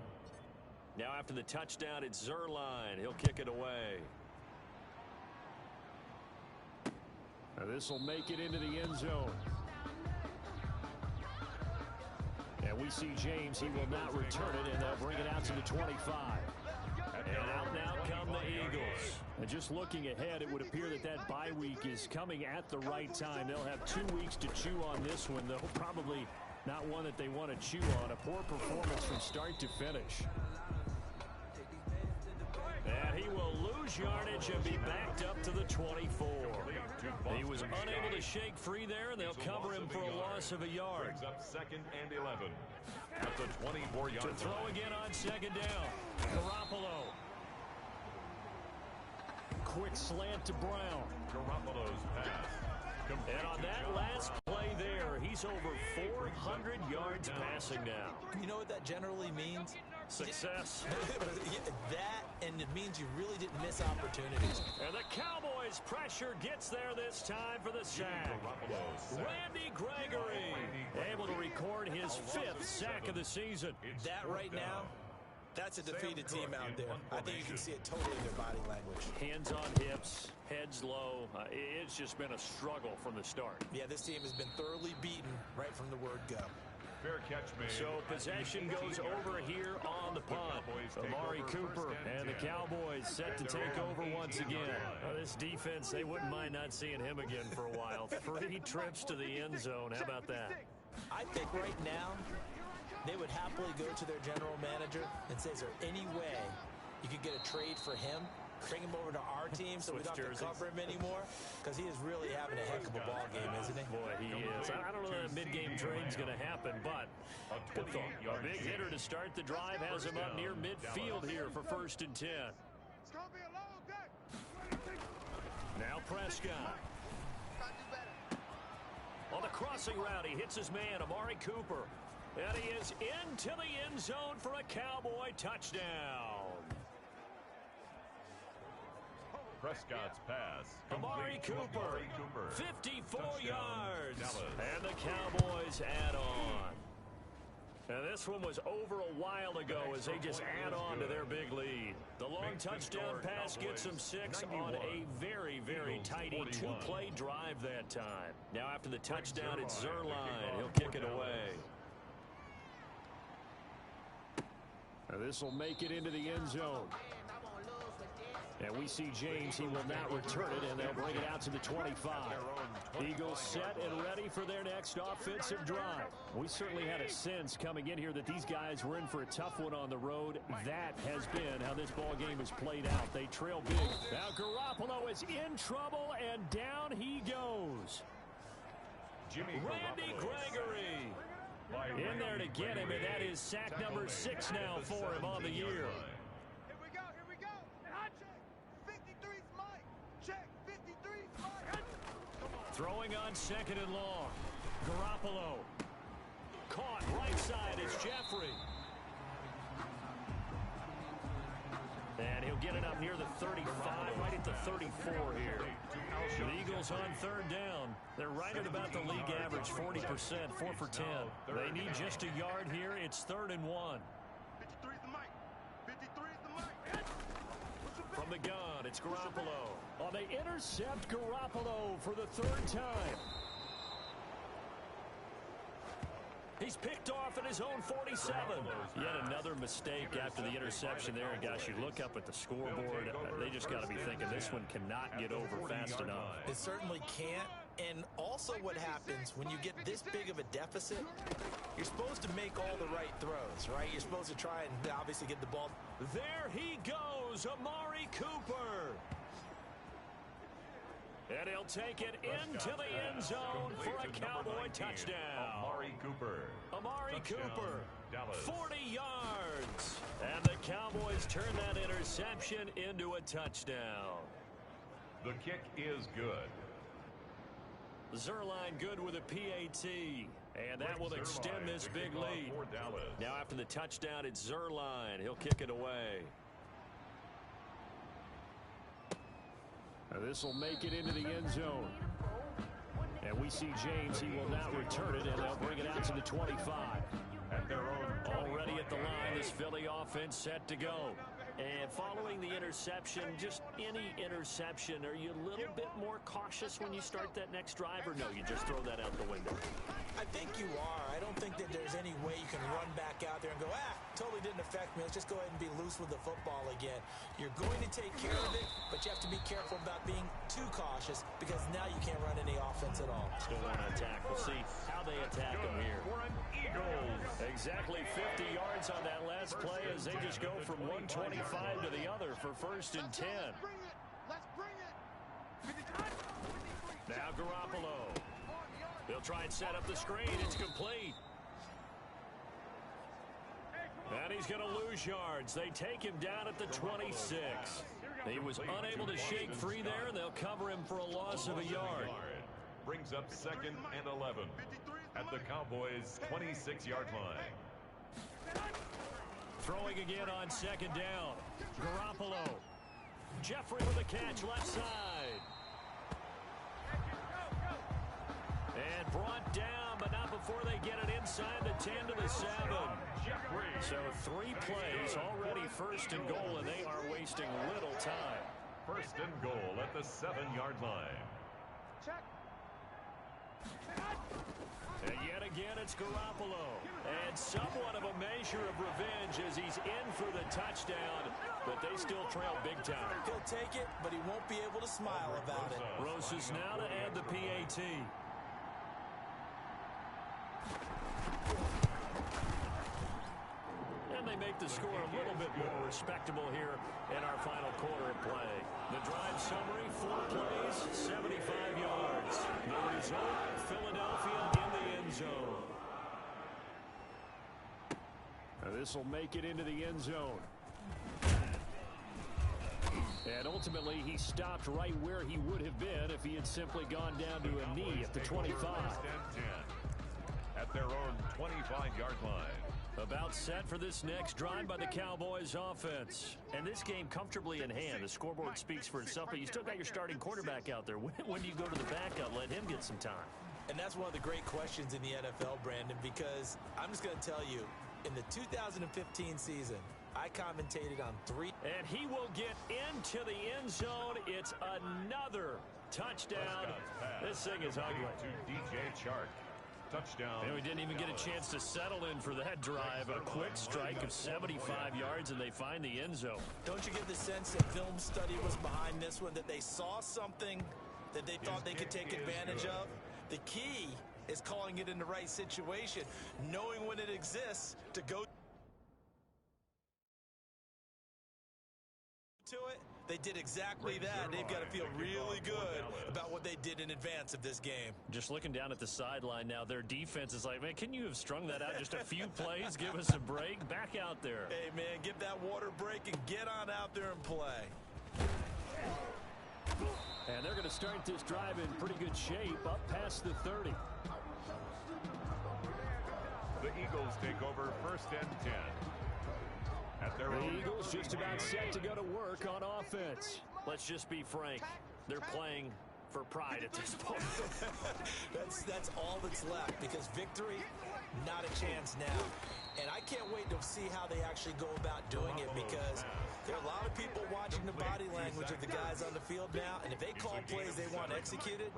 Now after the touchdown, it's Zerline. He'll kick it away. This will make it into the end zone. And we see James. He will not return it, and they'll bring it out to the 25. And out now come the Eagles. And just looking ahead, it would appear that that bye week is coming at the right time. They'll have 2 weeks to chew on this one, though. Probably not one that they want to chew on. A poor performance from start to finish. And he will lose yardage and be backed up to the 24. He was unable to shake free there, and they'll cover him for a loss of a yard. Brings up 2nd and 11 at the 24-yard line. To throw again on 2nd down. Garoppolo. Quick slant to Brown. Garoppolo's pass. And on that last play there, he's over 400 yards passing now. You know what that generally means? Success. That, and it means you really didn't miss opportunities. And the Cowboys' pressure gets there this time for the sack. Randy Gregory able to record his 5th sack of the season. That right now, that's a defeated team out there. I think you can see it totally in their body language. Hands on hips, heads low. It's just been a struggle from the start. Yeah, this team has been thoroughly beaten right from the word go. Fair catch made. So possession goes over here on the punt. Amari Cooper and the Cowboys set to take over once again. This defense, they wouldn't mind not seeing him again for a while. 3 trips to the end zone. How about that? I think right now, they would happily go to their general manager and say, is there any way you could get a trade for him? Bring him over to our team so we don't have to cover him anymore? Because he is really having a heck of a ball game, isn't he? Boy, he is. I don't know that a mid-game trade's going to happen, but good thought. A big hitter to start the drive has him up near midfield here for 1st and 10. It's going to be a long day. Now Prescott. On the crossing route, he hits his man, Amari Cooper. And he is into the end zone for a Cowboy touchdown. Prescott's pass. Amari Cooper, 54 Touchdown, yards. Dallas. And the Cowboys add on. And this one was over a while ago as they just add on to their big lead. The long touchdown pass gets them 6 on a very, very tidy 2-play drive that time. Now after the touchdown, it's Zerline. He'll kick it away. This will make it into the end zone. And we see James. He will not return it, and they'll bring it out to the 25. Eagles set and ready for their next offensive drive. We certainly had a sense coming in here that these guys were in for a tough one on the road. That has been how this ball game has played out. They trail big. Now Garoppolo is in trouble, and down he goes. Randy Gregory in there to get him, and that is sack number 6 now for him on the year. Here we go, here we go. Check. 53's Mike. Check. 53's Mike. Throwing on 2nd and long. Garoppolo. Caught right side is Jeffrey. And he'll get it up near the 35, right at the 34 here. The Eagles on 3rd down. They're right at about the league average, 40%, 4 for 10. They need just a yard here. It's 3rd and 1. 53's the Mike. 53's the Mike. From the gun, it's Garoppolo. Oh, they intercept Garoppolo for the 3rd time. He's picked off at his own 47. Yet another mistake after the interception there. And gosh, you look up at the scoreboard, they just got to be thinking this one cannot get over fast enough. It certainly can't. And also what happens when you get this big of a deficit, you're supposed to make all the right throws, right? You're supposed to try and obviously get the ball. There he goes, Amari Cooper. And he'll take it into the end zone for a Cowboy touchdown. Amari Cooper. Amari Cooper, Dallas. 40 yards. And the Cowboys turn that interception into a touchdown. The kick is good. Zerline good with a PAT. And that will extend this big lead. Now after the touchdown, it's Zerline. He'll kick it away. This will make it into the end zone. And we see James. He will now return it, and they'll bring it out to the 25. At their own Already at the line, this Philly offense set to go. And following the interception, just any interception, are you a little bit more cautious when you start that next drive, or no, you just throw that out the window? I think you are. I don't think that there's any way you can run back out there and go, totally didn't affect me. Let's just go ahead and be loose with the football again. You're going to take care of it, but you have to be careful about being too cautious because now you can't run any offense at all. Still want to attack. We'll see how they attack them here. Exactly 50 yards on that last play as they just go from 125 to the other for 1st and 10. Let's bring it. Now Garoppolo. They'll try and set up the screen. It's complete. And he's going to lose yards. They take him down at the 26. He was unable to shake free there, and they'll cover him for a loss of a yard. Brings up 2nd and 11 at the Cowboys' 26-yard line. Throwing again on 2nd down. Garoppolo. Jeffrey with a catch left side. And brought down, but not before they get it inside the 10 to the 7. So 3 plays, already 1st and goal, and they are wasting little time. 1st and goal at the 7-yard line. Check. And yet again, it's Garoppolo. And somewhat of a measure of revenge as he's in for the touchdown, but they still trail big time. He'll take it, but he won't be able to smile about it. Rosas now to add the PAT. And they make the score a little bit more respectable here in our final quarter of play. The drive summary, 4 plays, 75 yards. The result, Philadelphia in the end zone. Now this will make it into the end zone. And ultimately, he stopped right where he would have been if he had simply gone down to a knee at the 25. 1st and 10 at their own 25-yard line. About set for this next drive by the Cowboys offense. And this game comfortably in hand. The scoreboard speaks for itself, but you still got your starting quarterback out there. When do you go to the backup? Let him get some time. And that's one of the great questions in the NFL, Brandon, because I'm just going to tell you, in the 2015 season, I commentated on 3. And he will get into the end zone. It's another touchdown. This thing is ugly. To DJ Chark. Touchdown. And we didn't even get a chance to settle in for that drive. A quick strike of 75 yards, and they find the end zone. Don't you get the sense that film study was behind this one, that they saw something that they thought they could take advantage of? The key is calling it in the right situation, knowing when it exists to go to it. They did exactly that. They've got to feel really good about what they did in advance of this game. Just looking down at the sideline now, their defense is like, man, can you have strung that out just a few plays? Give us a break. Back out there. Hey, man, give that water break and get on out there and play. And they're going to start this drive in pretty good shape, up past the 30. The Eagles take over 1st and 10. The Eagles just about set to go to work on offense. Let's just be frank. They're playing for pride at this point. That's all that's left, because victory, not a chance now. And I can't wait to see how they actually go about doing it, because there are a lot of people watching the body language of the guys on the field now, and if they call plays they want executed,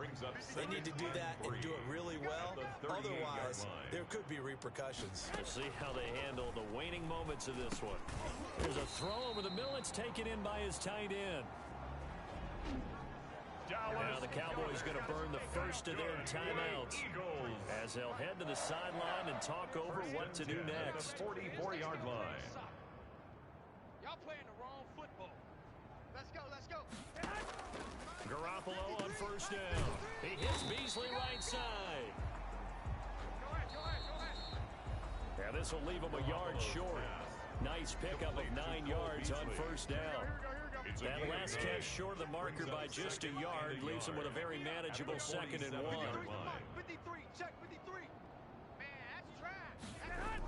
they need to do that and do it really well. Otherwise, there could be repercussions. We'll see how they handle the waning moments of this one. There's a throw over the middle. It's taken in by his tight end. Now the Cowboys going to burn the first of their timeouts as they'll head to the sideline and talk over what to do next. 44-yard line. Y'all playing the wrong football. Let's go, let's go. Garoppolo on 1st down. He hits Beasley right side. Yeah, this will leave him a yard short. Nice pickup of 9 yards on 1st down. That last catch short of the marker by just a yard leaves him with a very manageable 2nd and 1. 53, check 53. Man, that's trash.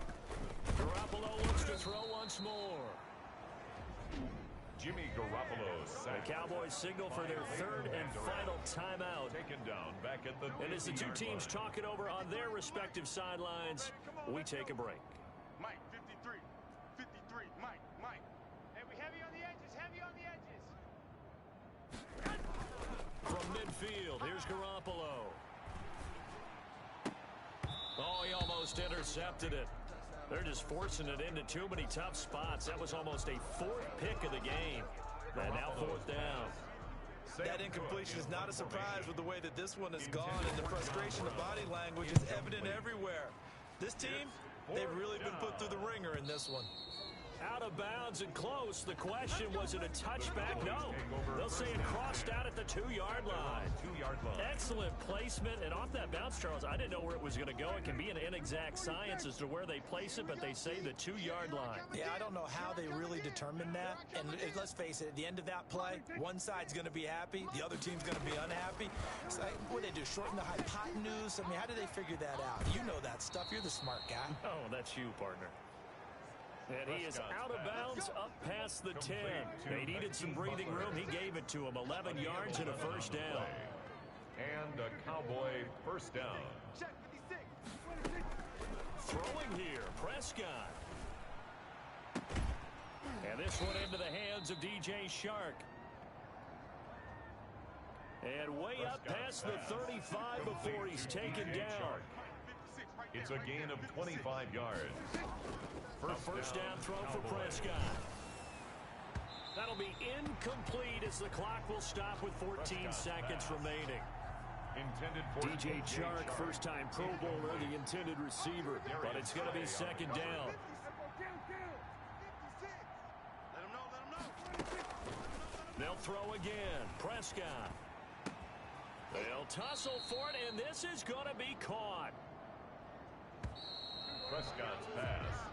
Garoppolo looks to throw once more. Jimmy Garoppolo The Cowboys signal for their 3rd and final timeout. Taken down back at the And as the two teams talk it over on their respective sidelines, we take a break. Mike, 53. 53, Mike. Hey, we heavy on the edges, From midfield, here's Garoppolo. Oh, he almost intercepted it. They're just forcing it into too many tough spots. That was almost a 4th pick of the game. And now 4th down. That incompletion is not a surprise with the way that this one has gone, and the frustration of body language is evident everywhere. This team, they've really been put through the ringer in this one. Out of bounds and close. The question, was it a touchback? No. They'll say it crossed out at the 2-yard line. Excellent placement. And off that bounce, Charles, I didn't know where it was going to go. It can be an inexact science as to where they place it, but they say the 2-yard line. Yeah, I don't know how they really determined that. And let's face it, at the end of that play, one side's going to be happy, the other team's going to be unhappy. It's like, what do they do, shorten the hypotenuse? I mean, how do they figure that out? You know that stuff. You're the smart guy. Oh, that's you, partner. And he is out of bounds up past the 10. They needed some breathing room. He gave it to him. 11 yards and a 1st down. And a Cowboy 1st down. Check 56. Throwing here, Prescott. And this one into the hands of DJ Shark. And way up past the 35 before he's taken down. It's a gain of 25 yards. First down throw for Prescott. That'll be incomplete as the clock will stop with 14 seconds remaining. Intended for DJ Chark, first-time Pro Bowler, the intended receiver. But it's going to be 2nd down. They'll throw again. Prescott. They'll tussle for it, and this is going to be caught. Prescott's pass.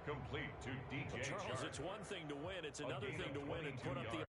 Complete to DJ Charles, Chark. it's one thing to win. It's another thing to win and put up the